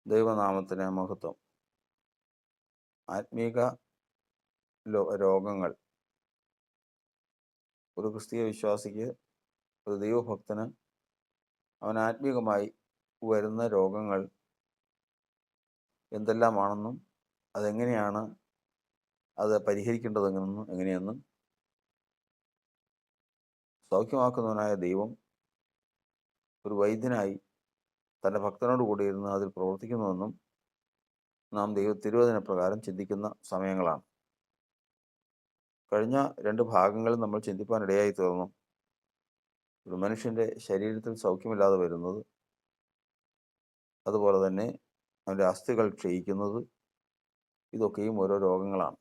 ദൈവനാമത്തിന് മഹത്വം. ആത്മീക രോഗങ്ങൾ ഒരു ക്രിസ്തീയ വിശ്വാസിക്ക്, ഒരു ദൈവഭക്തന് അവൻ ആത്മീകമായി വരുന്ന രോഗങ്ങൾ എന്തെല്ലാമാണെന്നും അതെങ്ങനെയാണ് അത് എങ്ങനെയെന്നും സൗഖ്യമാക്കുന്നവനായ ദൈവം ഒരു വൈദ്യനായി തൻ്റെ ഭക്തനോട് കൂടി ഇരുന്ന് അതിൽ പ്രവർത്തിക്കുന്നുവെന്നും നാം തിരുവചന പ്രകാരം ചിന്തിക്കുന്ന സമയങ്ങളാണ്. കഴിഞ്ഞ 2 ഭാഗങ്ങളിൽ നമ്മൾ ചിന്തിപ്പാനിടയായി തീർന്നു. ഒരു മനുഷ്യൻ്റെ ശരീരത്തിൽ സൗഖ്യമില്ലാതെ വരുന്നത്, അതുപോലെ തന്നെ അവൻ്റെ അസ്ഥികൾ ക്ഷയിക്കുന്നത്, ഇതൊക്കെയും ഓരോ രോഗങ്ങളാണ്.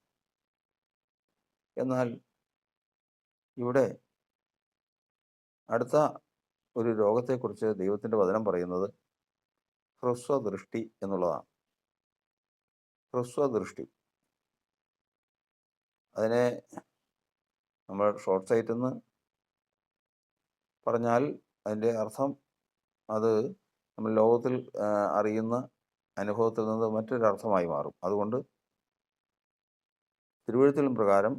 എന്നാൽ ഇവിടെ അടുത്ത ഒരു രോഗത്തെക്കുറിച്ച് ദൈവത്തിൻ്റെ വചനം പറയുന്നത് ഹ്രസ്വദൃഷ്ടി എന്നുള്ളതാണ്. ഹ്രസ്വദൃഷ്ടി, അതിനെ നമ്മൾ ഷോർട്ട് സൈറ്റ് എന്ന് പറഞ്ഞാൽ അതിൻ്റെ അർത്ഥം അത് നമ്മൾ ലോകത്തിൽ അറിയുന്ന അനുഭവത്തിൽ നിന്ന് മറ്റൊരർത്ഥമായി മാറും. അതുകൊണ്ട് തിരുവെഴുത്തിലും പ്രകാരം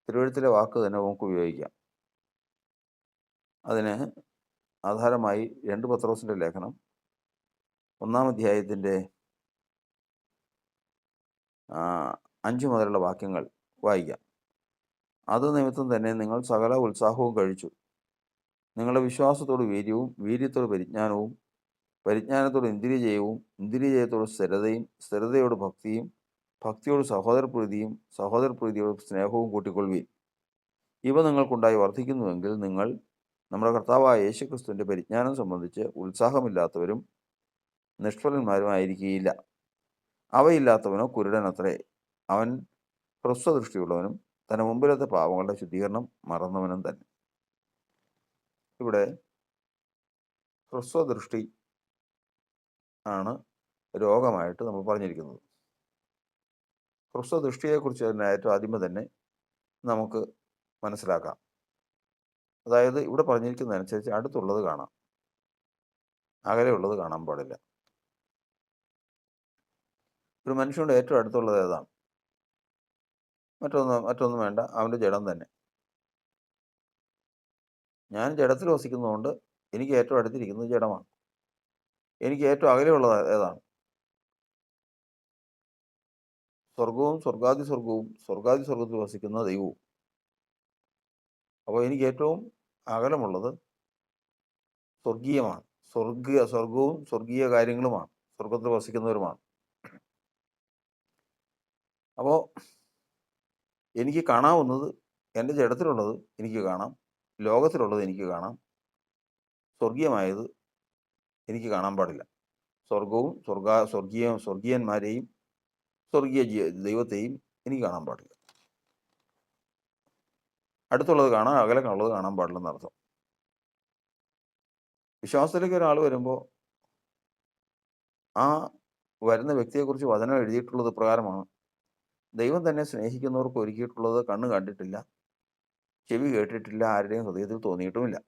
തിരുവെഴുത്തിലെ വാക്ക് തന്നെ നമുക്ക് ഉപയോഗിക്കാം. അതിന് ആധാരമായി 2 പത്രോസിൻ്റെ ലേഖനം 1-ാം അധ്യായത്തിൻ്റെ 5 മുതലുള്ള വാക്യങ്ങൾ വായിക്കാം. അത് നിമിത്തം തന്നെ നിങ്ങൾ സകല ഉത്സാഹവും കഴിച്ചു, നിങ്ങളുടെ വിശ്വാസത്തോട് വീര്യവും, വീര്യത്തോട് പരിജ്ഞാനവും, പരിജ്ഞാനത്തോട് ഇന്ദ്രിയജയവും, ഇന്ദ്രിയജയത്തോട് സ്ഥിരതയും, സ്ഥിരതയോട് ഭക്തിയും, ഭക്തിയോട് സഹോദരപ്രീതിയും, സഹോദരപ്രീതിയോട് സ്നേഹവും കൂട്ടിക്കൊള്ളുവീൻ. ഇവ നിങ്ങൾക്കുണ്ടായി വർദ്ധിക്കുന്നുവെങ്കിൽ നിങ്ങൾ നമ്മുടെ കർത്താവായ യേശുക്രിസ്തുവിൻ്റെ പരിജ്ഞാനം സംബന്ധിച്ച് ഉത്സാഹമില്ലാത്തവരും നിഷ്ഫലന്മാരുമായിരിക്കുകയില്ല. അവയില്ലാത്തവനോ കുരുടനത്രേ, അവൻ ഹ്രസ്വദൃഷ്ടിയുള്ളവനും തൻ്റെ മുമ്പിലത്തെ പാവങ്ങളുടെ ശുദ്ധീകരണം മറന്നവനും തന്നെ. ഇവിടെ ഹ്രസ്വദൃഷ്ടി ആണ് രോഗമായിട്ട് നമ്മൾ പറഞ്ഞിരിക്കുന്നത്. ഹ്രസ്വദൃഷ്ടിയെക്കുറിച്ച് തന്നെ ഏറ്റവും ആദ്യമേ തന്നെ നമുക്ക് മനസ്സിലാക്കാം. അതായത് ഇവിടെ പറഞ്ഞിരിക്കുന്നതനുസരിച്ച് അടുത്തുള്ളത് കാണാം, അകലെയുള്ളത് കാണാൻ പാടില്ല. ഒരു മനുഷ്യൻ്റെ ഏറ്റവും അടുത്തുള്ളത് ഏതാണ്? മറ്റൊന്നും വേണ്ട, അവൻ്റെ ജഡം തന്നെ. ഞാൻ ജഡത്തിൽ വസിക്കുന്നതുകൊണ്ട് എനിക്ക് ഏറ്റവും അടുത്തിരിക്കുന്നത് ജഡമാണ്. എനിക്ക് ഏറ്റവും അകലെയുള്ളത് ഏതാണ്? സ്വർഗവും സ്വർഗാതി സ്വർഗത്തിൽ വസിക്കുന്ന ദൈവവും. അപ്പോൾ എനിക്ക് ഏറ്റവും അകലമുള്ളത് സ്വർഗീയമാണ്. സ്വർഗവും സ്വർഗീയ കാര്യങ്ങളുമാണ്, സ്വർഗത്തിൽ വസിക്കുന്നവരുമാണ്. അപ്പോൾ എനിക്ക് കാണാവുന്നത്, എൻ്റെ ജഡത്തിലുള്ളത് എനിക്ക് കാണാം, ലോകത്തിലുള്ളത് എനിക്ക് കാണാം, സ്വർഗീയമായത് എനിക്ക് കാണാൻ പാടില്ല. സ്വർഗവും സ്വർഗീയന്മാരെയും സ്വർഗീയ ദൈവത്തെയും എനിക്ക് കാണാൻ പാടില്ല. അടുത്തുള്ളത് കാണാൻ, അകലെയുള്ളത് കാണാൻ പാടില്ലെന്നർത്ഥം. വിശ്വാസത്തിലേക്ക് ഒരാൾ വരുമ്പോൾ ആ വരുന്ന വ്യക്തിയെക്കുറിച്ച് വചനം എഴുതിയിട്ടുള്ളത് പ്രകാരമാണ്. ദൈവം തന്നെ സ്നേഹിക്കുന്നവർക്ക് ഒരുക്കിയിട്ടുള്ളത് കണ്ണ് കണ്ടിട്ടില്ല, ചെവി കേട്ടിട്ടില്ല, ആരുടെയും ഹൃദയത്തിൽ തോന്നിയിട്ടുമില്ല.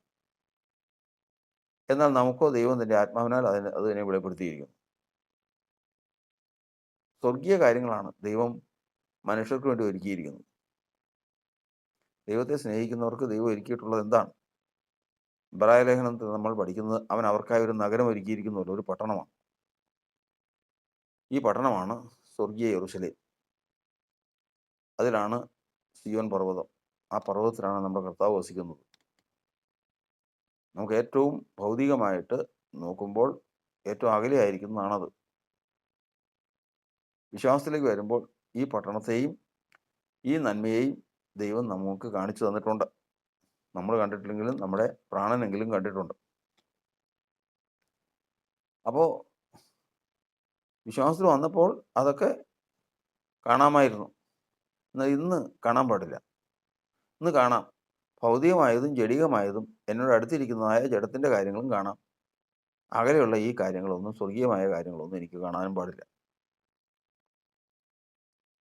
എന്നാൽ നമുക്കോ ദൈവം തൻ്റെ ആത്മാവിനാൽ അതിനെ വെളിപ്പെടുത്തിയിരിക്കുന്നു. സ്വർഗീയ കാര്യങ്ങളാണ് ദൈവം മനുഷ്യർക്ക് വേണ്ടി ഒരുക്കിയിരിക്കുന്നത്. ദൈവത്തെ സ്നേഹിക്കുന്നവർക്ക് ദൈവം ഒരുക്കിയിട്ടുള്ളത് എന്താണ്? എബ്രായ ലേഖനത്തിൽ നമ്മൾ പഠിക്കുന്നത്, അവൻ അവർക്കായി ഒരു നഗരം ഒരുക്കിയിരിക്കുന്നുവല്ലോ, ഒരു പട്ടണമാണ്. ഈ പട്ടണമാണ് സ്വർഗീയ യെരൂശലേം. അതിലാണ് സിയോൻ പർവ്വതം. ആ പർവ്വതത്തിലാണ് നമ്മുടെ കർത്താവ് വസിക്കുന്നത്. നമുക്ക് ഏറ്റവും ഭൗതികമായിട്ട് നോക്കുമ്പോൾ ഏറ്റവും അകലെയായിരിക്കുന്നതാണത്. വിശ്വാസത്തിലേക്ക് വരുമ്പോൾ ഈ പട്ടണത്തെയും ഈ നന്മയെയും ദൈവം നമുക്ക് കാണിച്ചു തന്നിട്ടുണ്ട്. നമ്മൾ കണ്ടിട്ടില്ലെങ്കിലും നമ്മുടെ പ്രാണനെങ്കിലും കണ്ടിട്ടുണ്ട്. അപ്പോൾ വിശ്വാസത്തിൽ വന്നപ്പോൾ അതൊക്കെ കാണാമായിരുന്നു. എന്നാൽ ഇന്ന് കാണാൻ പാടില്ല. ഇന്ന് കാണാം, ഭൗതികമായതും ജഡികമായതും എന്നോട് അടുത്തിരിക്കുന്നതായ ജഡത്തിൻ്റെ കാര്യങ്ങളും കാണാം. അകലെയുള്ള ഈ കാര്യങ്ങളൊന്നും, സ്വർഗീയമായ കാര്യങ്ങളൊന്നും എനിക്ക് കാണാനും പാടില്ല.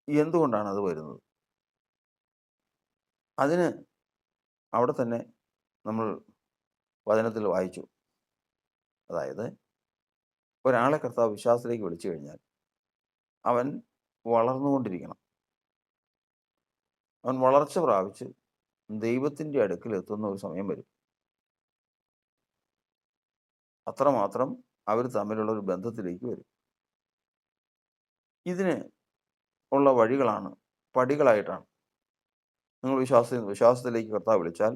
എന്തുകൊണ്ടാണ് അത് വരുന്നത്? അതിന് അവിടെ തന്നെ നമ്മൾ വചനത്തിൽ വായിച്ചു. അതായത് ഒരാളെ കർത്താവ് വിശ്വാസത്തിലേക്ക് വിളിച്ചു കഴിഞ്ഞാൽ അവൻ വളർന്നുകൊണ്ടിരിക്കണം. അവൻ വളർച്ച പ്രാപിച്ച് ദൈവത്തിൻ്റെ അടുക്കൽ എത്തുന്ന ഒരു സമയം വരും. അത്രമാത്രം അവർ തമ്മിലുള്ള ഒരു ബന്ധത്തിലേക്ക് വരും. ഇതിന് ഉള്ള വഴികളാണ്, പടികളായിട്ടാണ്. നിങ്ങൾ വിശ്വാസത്തിലേക്ക് കർത്താവ് വിളിച്ചാൽ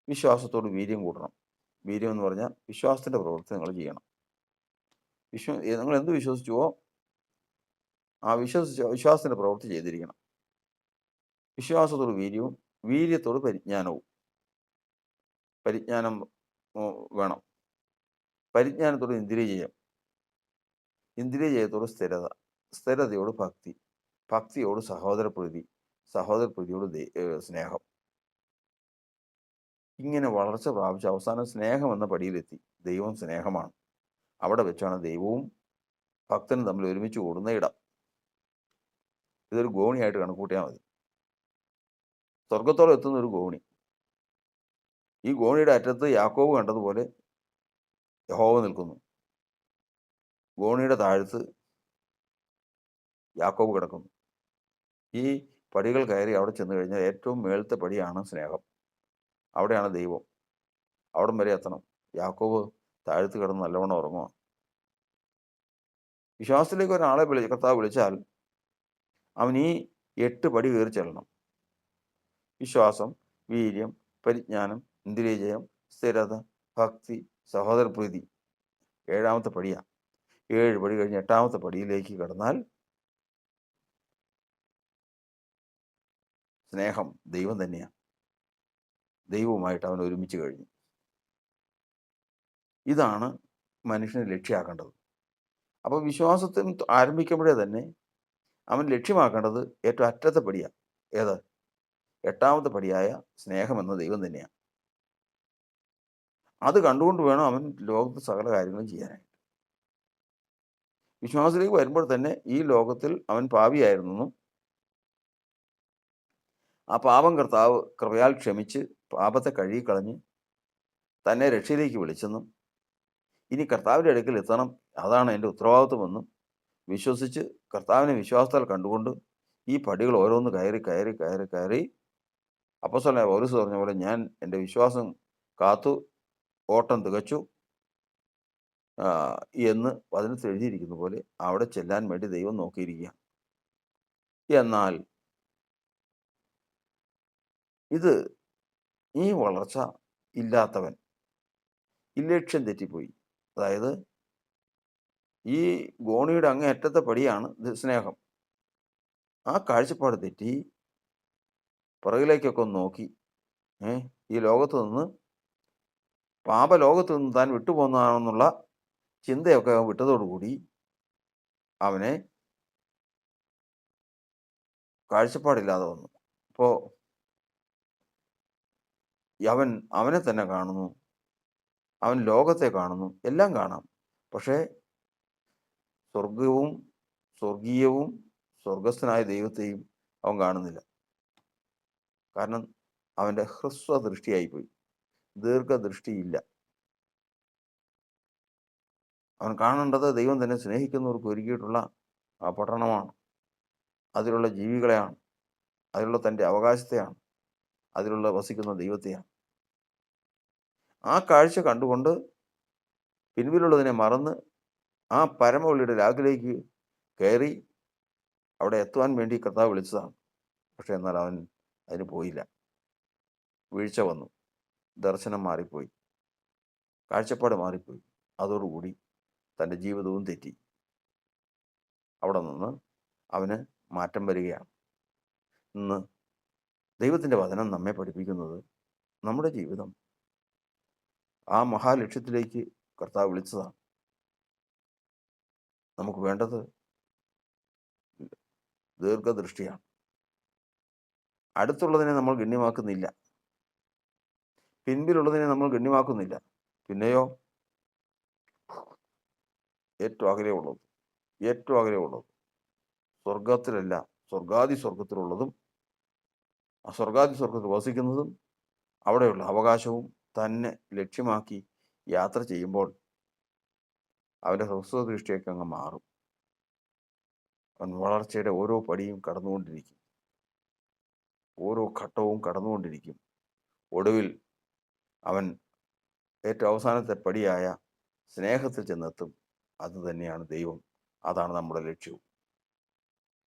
വിശ്വാസത്തോട് വീര്യം കൂട്ടണം. വീര്യം എന്ന് പറഞ്ഞാൽ വിശ്വാസത്തിൻ്റെ പ്രവൃത്തി നിങ്ങൾ ചെയ്യണം. നിങ്ങൾ എന്ത് വിശ്വസിച്ചുവോ ആ വിശ്വാസത്തിൻ്റെ പ്രവൃത്തി ചെയ്തിരിക്കണം. വിശ്വാസത്തോട് വീര്യവും വീര്യത്തോട് പരിജ്ഞാനവും. പരിജ്ഞാനം വേണം. പരിജ്ഞാനത്തോട് ഇന്ദ്രിയജയം, ഇന്ദ്രിയജയത്തോട് സ്ഥിരത, സ്ഥിരതയോട് ഭക്തി, ഭക്തിയോട് സഹോദരപ്രീതി, സഹോദരപ്രീതിയോട് സ്നേഹം. ഇങ്ങനെ വളർച്ച പ്രാപിച്ച് അവസാനം സ്നേഹം എന്ന പടിയിലെത്തി. ദൈവം സ്നേഹമാണ്. അവിടെ വെച്ചാണ് ദൈവവും ഭക്തനും തമ്മിൽ ഒരുമിച്ച് കൂടുന്ന ഇടം. ഇതൊരു ഗോണിയായിട്ട് കണക്കൂട്ടിയാൽ മതി. സ്വർഗത്തോളം എത്തുന്ന ഒരു ഗോണി. ഈ ഗോണിയുടെ അറ്റത്ത് യാക്കോബ് കണ്ടതുപോലെ യഹോവ നിൽക്കുന്നു. ഗോണിയുടെ താഴത്ത് യാക്കോബ് കിടക്കുന്നു. ഈ പടികൾ കയറി അവിടെ ചെന്ന് കഴിഞ്ഞാൽ ഏറ്റവും മേളത്തെ പടിയാണ് സ്നേഹം. അവിടെയാണ് ദൈവം. അവിടം വരെ എത്തണം. യാക്കോബ് താഴത്ത് കിടന്ന് നല്ലവണ്ണം ഉറങ്ങുക. വിശ്വാസത്തിലേക്ക് ഒരാളെ കർത്താവ് വിളിച്ചാൽ അവൻ ഈ 8 പടി കയറി ചെല്ലണം. വിശ്വാസം, വീര്യം, പരിജ്ഞാനം, ഇന്ദ്രിയജയം, സ്ഥിരത, ഭക്തി, സഹോദരപ്രീതി. 7ാമത്തെ പടിയാണ്. 7 പടി കഴിഞ്ഞ് 8ാമത്തെ പടിയിലേക്ക് കടന്നാൽ സ്നേഹം ദൈവം തന്നെയാണ്. ദൈവവുമായിട്ട് അവൻ ഒരുമിച്ച് കഴിഞ്ഞു. ഇതാണ് മനുഷ്യനെ ലക്ഷ്യമാക്കേണ്ടത്. അപ്പോൾ വിശ്വാസത്തിൽ ആരംഭിക്കുമ്പോഴേ തന്നെ അവൻ ലക്ഷ്യമാക്കേണ്ടത് ഏറ്റവും അറ്റത്തെ പടിയാണ്. ഏത്? 8ാമത്തെ പടിയായ സ്നേഹം എന്ന ദൈവം തന്നെയാണ്. അത് കണ്ടുകൊണ്ട് വേണം അവൻ ലോകത്ത് സകല കാര്യങ്ങളും ചെയ്യാനായിട്ട്. വിശ്വാസത്തിലേക്ക് വരുമ്പോൾ തന്നെ ഈ ലോകത്തിൽ അവൻ പാപിയായിരുന്നെന്നും ആ പാപം കർത്താവ് കൃപയാൽ ക്ഷമിച്ച് പാപത്തെ കഴുകിക്കളഞ്ഞ് തന്നെ രക്ഷയിലേക്ക് വിളിച്ചെന്നും ഇനി കർത്താവിൻ്റെ അടുക്കൽ എത്തണം, അതാണ് എൻ്റെ ഉത്തരവാദിത്വമെന്നും വിശ്വസിച്ച് കർത്താവിനെ വിശ്വാസത്താൽ കണ്ടുകൊണ്ട് ഈ പടികൾ ഓരോന്ന് കയറി കയറി കയറി കയറി അപ്പോസ്തലനായ പൗലോസ് പറഞ്ഞ പോലെ ഞാൻ എൻ്റെ വിശ്വാസം കാത്തു ഓട്ടം തികച്ചു എന്ന് വചനത്തിൽ എഴുതിയിരിക്കുന്ന പോലെ അവിടെ ചെല്ലാൻ വേണ്ടി ദൈവം നോക്കിയിരിക്കുക. എന്നാൽ ഈ വളർച്ച ഇല്ലാത്തവൻ ഈ ലക്ഷ്യം തെറ്റിപ്പോയി. അതായത് ഈ ഗോണിയുടെ അങ്ങേയറ്റത്തെ പടിയാണ് സ്നേഹം. ആ കാഴ്ചപ്പാട് തെറ്റി പുറകിലേക്കൊക്കെ ഒന്ന് നോക്കി ഈ ലോകത്ത് നിന്ന് പാപലോകത്ത് നിന്ന് താൻ വിട്ടുപോകുന്നതാണെന്നുള്ള ചിന്തയൊക്കെ വിട്ടതോടുകൂടി അവനെ കാഴ്ചപ്പാടില്ലാതെ വന്നു. അപ്പോൾ അവനെ തന്നെ കാണുന്നു, അവൻ ലോകത്തെ കാണുന്നു, എല്ലാം കാണാം. പക്ഷേ സ്വർഗീയവും സ്വർഗസ്ഥനായ ദൈവത്തെയും അവൻ കാണുന്നില്ല. കാരണം അവൻ്റെ ഹ്രസ്വദൃഷ്ടിയായിപ്പോയി, ദീർഘദൃഷ്ടിയില്ല. അവൻ കാണേണ്ടത് ദൈവം തന്നെ സ്നേഹിക്കുന്നവർക്ക് ഒരുക്കിയിട്ടുള്ള ആ പട്ടണമാണ്, അതിലുള്ള ജീവികളെയാണ്, അതിലുള്ള തൻ്റെ അവകാശത്തെയാണ്, അതിലുള്ള വസിക്കുന്ന ദൈവത്തെയാണ്. ആ കാഴ്ച കണ്ടുകൊണ്ട് പിൻപിലുള്ളതിനെ മറന്ന് ആ പരമവെള്ളിയുടെ രാഗിലേക്ക് കയറി അവിടെ എത്തുവാൻ വേണ്ടി കർത്താവ് വിളിച്ചതാണ്. പക്ഷെ എന്നാൽ അവൻ അതിന് പോയില്ല. വീഴ്ച വന്നു, ദർശനം മാറിപ്പോയി, കാഴ്ചപ്പാട് മാറിപ്പോയി. അതോടുകൂടി തൻ്റെ ജീവിതവും തെറ്റി. അവിടെ നിന്ന് അവന് മാറ്റം വരികയാണ്. ഇന്ന് ദൈവത്തിൻ്റെ വചനം നമ്മെ പഠിപ്പിക്കുന്നത് നമ്മുടെ ജീവിതം ആ മഹാലക്ഷ്യത്തിലേക്ക് കർത്താവ് വിളിച്ചതാണ്. നമുക്ക് വേണ്ടത് ദീർഘദൃഷ്ടിയാണ്. അടുത്തുള്ളതിനെ നമ്മൾ ഗണ്യമാക്കുന്നില്ല, പിൻപിലുള്ളതിനെ നമ്മൾ ഗണ്യമാക്കുന്നില്ല. പിന്നെയോ ഏറ്റവും അകലെയുള്ളത് സ്വർഗത്തിലല്ല, സ്വർഗാദി സ്വർഗത്തിലുള്ളതും ആ സ്വർഗാദി സ്വർഗത്തിൽ വസിക്കുന്നതും അവിടെയുള്ള അവകാശവും തന്നെ ലക്ഷ്യമാക്കി യാത്ര ചെയ്യുമ്പോൾ അവൻ്റെ ഹ്രസ്വ ദൃഷ്ടിയൊക്കെ അങ്ങ് മാറും. അവൻ വളർച്ചയുടെ ഓരോ പടിയും കടന്നുകൊണ്ടിരിക്കും, ഓരോ ഘട്ടവും കടന്നുകൊണ്ടിരിക്കും. ഒടുവിൽ അവൻ ഏറ്റവും അവസാനത്തെ പടിയായ സ്നേഹത്തിൽ ചെന്നെത്തും. അത് തന്നെയാണ് ദൈവം. അതാണ് നമ്മുടെ ലക്ഷ്യവും.